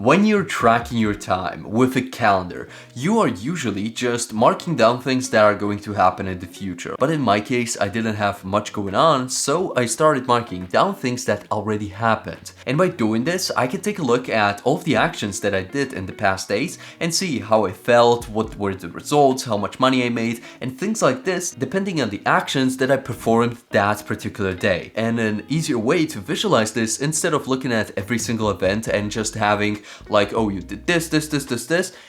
When you're tracking your time with a calendar, you are usually just marking down things that are going to happen in the future. But in my case, I didn't have much going on, so I started marking down things that already happened. And by doing this, I can take a look at all of the actions that I did in the past days and see how I felt, what were the results, how much money I made, and things like this, depending on the actions that I performed that particular day. And an easier way to visualize this, instead of looking at every single event and just having like, oh, you did this,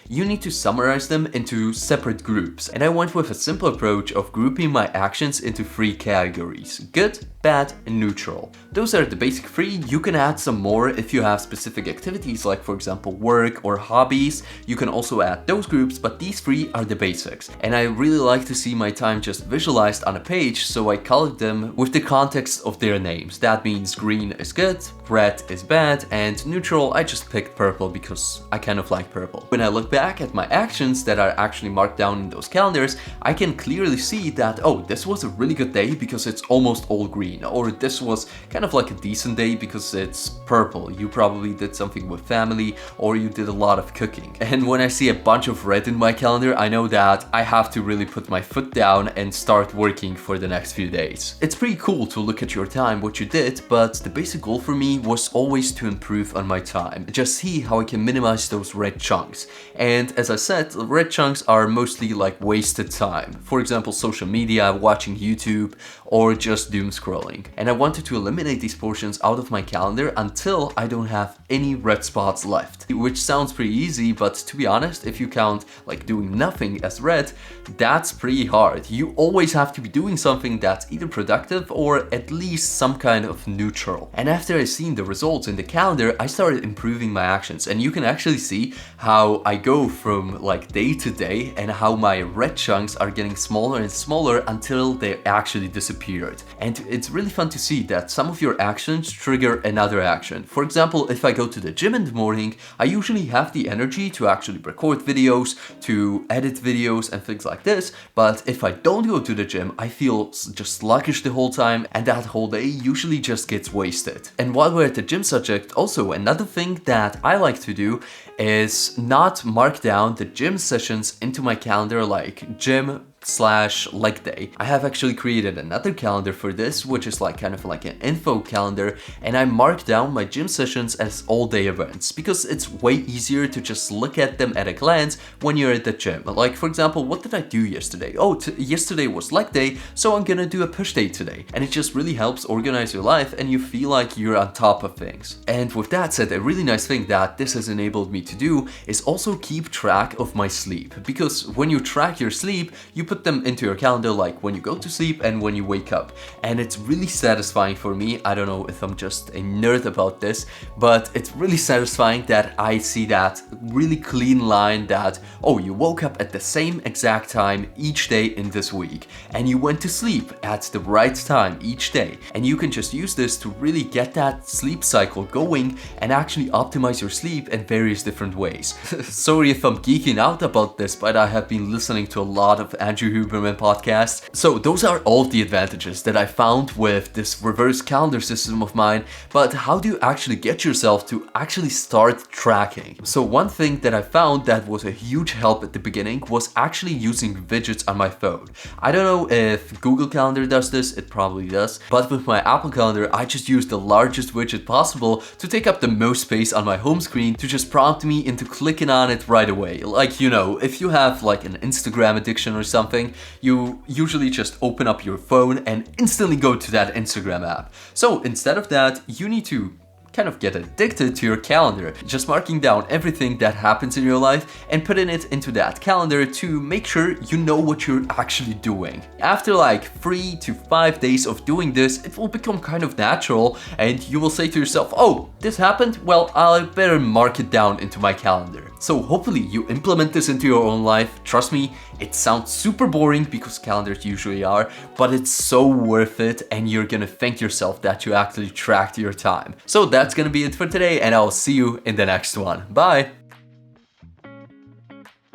you need to summarize them into separate groups. And I went with a simple approach of grouping my actions into 3 categories: good, bad, and neutral. Those are the basic 3. You can add some more if you have specific activities, like for example work or hobbies. You can also add those groups, but these 3 are the basics. And I really like to see my time just visualized on a page, so I colored them with the context of their names. That means green is good, red is bad, and neutral I just picked purple because I kind of like purple. When I look back at my actions that are actually marked down in those calendars, I can clearly see that, oh, this was a really good day because it's almost all green, or this was kind of like a decent day because it's purple. You probably did something with family, or you did a lot of cooking. And when I see a bunch of red in my calendar, I know that I have to really put my foot down and start working for the next few days. It's pretty cool to look at your time, what you did, but the basic goal for me was always to improve on my time. Just see how I can minimize those red chunks. And as I said, red chunks are mostly like wasted time. For example, social media, watching YouTube, or just doom scrolling. And I wanted to eliminate these portions out of my calendar until I don't have any red spots left. Which sounds pretty easy, but to be honest, if you count like doing nothing as red, that's pretty hard. You always have to be doing something that's either productive or at least some kind of neutral. And after I seen the results in the calendar, I started improving my actions. And you can actually see how I go from like day to day and how my red chunks are getting smaller and smaller until they actually disappeared. And it's really fun to see that some of your actions trigger another action. For example, if I go to the gym in the morning, I usually have the energy to actually record videos, to edit videos and things like this. But if I don't go to the gym, I feel just sluggish the whole time, and that whole day usually just gets wasted. And while we're at the gym subject, also another thing that I like to do is not mark down the gym sessions into my calendar like gym/leg day. I have actually created another calendar for this, which is like kind of like an info calendar, and I mark down my gym sessions as all day events because it's way easier to just look at them at a glance when you're at the gym. Like for example, what did I do yesterday? Oh, yesterday was leg day, so I'm gonna do a push day today. And it just really helps organize your life and you feel like you're on top of things. And with that said, a really nice thing that this has enabled me to do is also keep track of my sleep, because when you track your sleep, you put them into your calendar like when you go to sleep and when you wake up. And it's really satisfying for me. I don't know if I'm just a nerd about this, but it's really satisfying that I see that really clean line that, oh, you woke up at the same exact time each day in this week, and you went to sleep at the right time each day. And you can just use this to really get that sleep cycle going and actually optimize your sleep in various different ways. Sorry if I'm geeking out about this, but I have been listening to a lot of Andrew Huberman podcasts. So those are all of the advantages that I found with this reverse calendar system of mine. But how do you actually get yourself to actually start tracking? So one thing that I found that was a huge help at the beginning was actually using widgets on my phone. I don't know if Google Calendar does this, it probably does, but with my Apple Calendar, I just use the largest widget possible to take up the most space on my home screen to just prompt me into clicking on it right away. Like, you know, if you have like an Instagram addiction or something, you usually just open up your phone and instantly go to that Instagram app. So instead of that, you need to kind of get addicted to your calendar, just marking down everything that happens in your life and putting it into that calendar to make sure you know what you're actually doing. After like 3 to 5 days of doing this, it will become kind of natural and you will say to yourself, oh, this happened? Well, I better mark it down into my calendar. So hopefully you implement this into your own life. Trust me, it sounds super boring because calendars usually are, but it's so worth it and you're gonna thank yourself that you actually tracked your time. So that's gonna be it for today and I'll see you in the next one. Bye!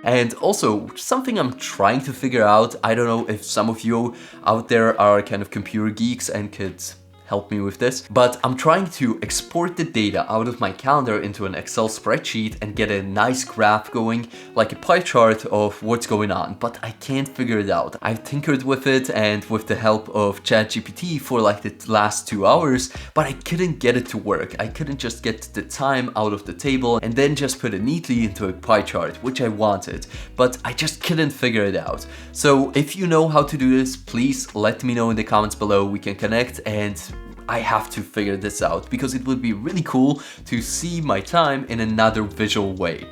And also, something I'm trying to figure out, I don't know if some of you out there are kind of computer geeks and could help me with this, but I'm trying to export the data out of my calendar into an Excel spreadsheet and get a nice graph going, like a pie chart of what's going on, but I can't figure it out. I've tinkered with it and with the help of ChatGPT for like the last 2 hours, but I couldn't get it to work. I couldn't just get the time out of the table and then just put it neatly into a pie chart, which I wanted, but I just couldn't figure it out. So if you know how to do this, please let me know in the comments below. We can connect, and I have to figure this out because it would be really cool to see my time in another visual way.